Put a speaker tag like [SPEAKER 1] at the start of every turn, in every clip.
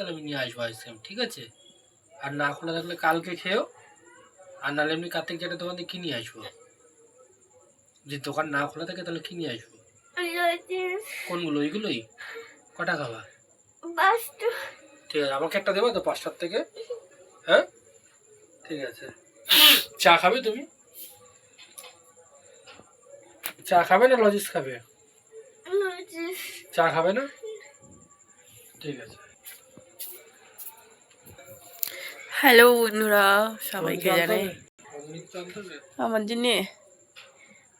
[SPEAKER 1] তাহলে আমি নিয়ে আসবো আইসক্রিম, ঠিক আছে? আর না খোলা থাকলে কালকে খেয়েও, আর নাহলে এমনি কার্তিক যেটা দোকান থেকে কিনে আসবো। যদি দোকান না খোলা থাকে তাহলে কিনে আসবো। কোনগুলো? ওইগুলোই? কটা খাবা? ঠিক আছে, আমাকে একটা দেবো তো 5টার থেকে? হ্যাঁ ঠিক আছে। চা খাবে তুমি? চা খাবে না লজিস খাবে? চা খাবে না? ঠিক আছে।
[SPEAKER 2] হ্যালো বন্ধুরা, সবাইকে জানাই আমার জন্য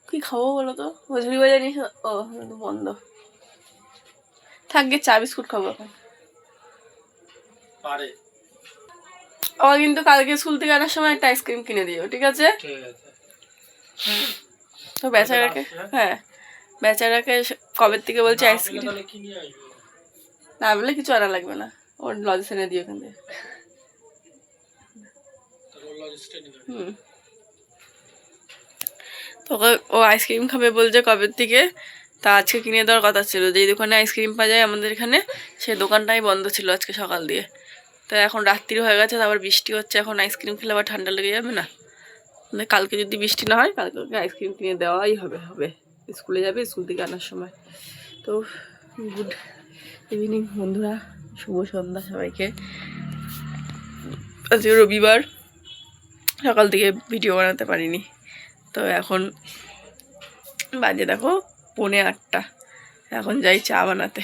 [SPEAKER 2] কি খাবো বলো তো? ঝুড়ি বাজার নিয়ে ও বন্ধ থাকবে, চা বিস্কুট খাবো এখন।
[SPEAKER 1] পারে
[SPEAKER 2] আমার কিন্তু কালকে স্কুল থেকে আনার সময় একটা আইসক্রিম কিনে দিও, ঠিক আছে? তো বেচারাকে, হ্যাঁ বেচারাকে কবে থেকে বলছে আইসক্রিম না বলে কিছু আনা লাগবে না, ওর লজেস এনে দিও ওখান থেকে। তোকে ও আইসক্রিম খাবে বলছে কবে থেকে, তা আজকে কিনে দেওয়ার কথা ছিল। যেই দোকানে আইসক্রিম পাওয়া যায় আমাদের এখানে, সেই দোকানটাই বন্ধ ছিল আজকে সকাল দিয়ে। তো এখন রাত্রি হয়ে গেছে, তারপর বৃষ্টি হচ্ছে, এখন আইসক্রিম খেলে আবার ঠান্ডা লেগে যাবে না? কালকে যদি বৃষ্টি না হয় কালকে ওকে আইসক্রিম কিনে দেওয়াই হবে। স্কুলে যাবে, স্কুল থেকে আনার সময়। তো গুড ইভিনিং বন্ধুরা, শুভ সন্ধ্যা সবাইকে। আজকে রবিবার, সকাল থেকে ভিডিও বানাতে পারিনি। তো এখন বাজে দেখো 8:45, এখন যাই চা বানাতে।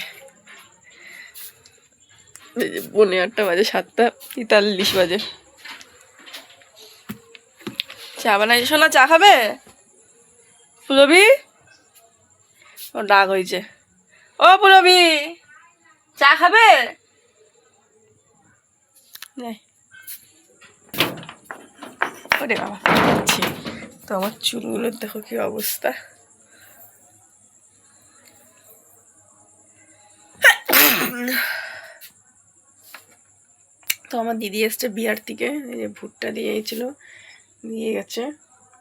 [SPEAKER 2] 8:45 বাজে, 7:43 বাজে। চা বানাই, শোনা চা খাবে? পুলবি, ও ডাক হয়েছে। ও পুলবি, চা খাবে? ওরে বাবা, তো আমার চুলগুলোর দেখো কি অবস্থা। তো আমার দিদি এসছে বিহার থেকে, এই যে ভুট্টা দিয়েছিল, নিয়ে গেছে,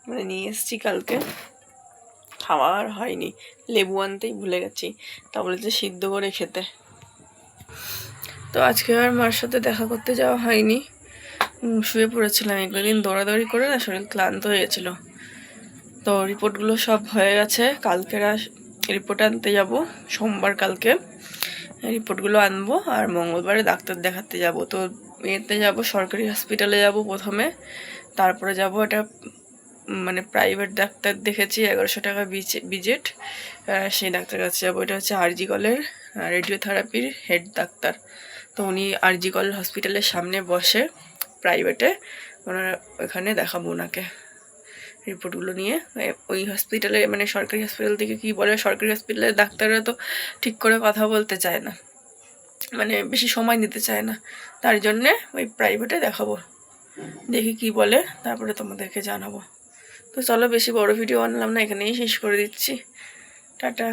[SPEAKER 2] মানে নিয়ে এসছি কালকে, খাওয়ার হয়নি, লেবু আনতেই ভুলে গেছি, তা বলেছে সিদ্ধ করে খেতে। তো আজকে আর মার সাথে দেখা করতে যাওয়া হয়নি, শুয়ে পড়েছিলাম। একদিন দৌড়াদৌড়ি করে না শরীর ক্লান্ত হয়ে গেছিলো। তো রিপোর্টগুলো সব হয়ে গেছে, কালকেরা রিপোর্ট আনতে যাব, সোমবার কালকে রিপোর্টগুলো আনবো, আর মঙ্গলবারে ডাক্তার দেখাতে যাব। তো এতে যাব, সরকারি হসপিটালে যাব প্রথমে, তারপরে যাব এটা মানে প্রাইভেট ডাক্তার দেখেছি 1100 টাকা ভিজিট, সেই ডাক্তার কাছে যাবো। এটা হচ্ছে আরজি কলের রেডিওথেরাপির হেড ডাক্তার। তো উনি আরজি কল হসপিটালের সামনে বসে প্রাইভেটে, ওনার ওখানে দেখাবো ওনাকে রিপোর্টগুলো নিয়ে। ওই হসপিটালে মানে সরকারি হসপিটাল থেকে কি বলে, সরকারি হসপিটালের ডাক্তাররা তো ঠিক করে কথা বলতে চায় না, মানে বেশি সময় নিতে চায় না, তার জন্যে ওই প্রাইভেটে দেখাবো, দেখি কি বলে, তারপরে তোমাদেরকে জানাবো। তো চলো, বেশি বড় ভিডিও বানালাম না, এখানেই শেষ করে দিচ্ছি। টাটা।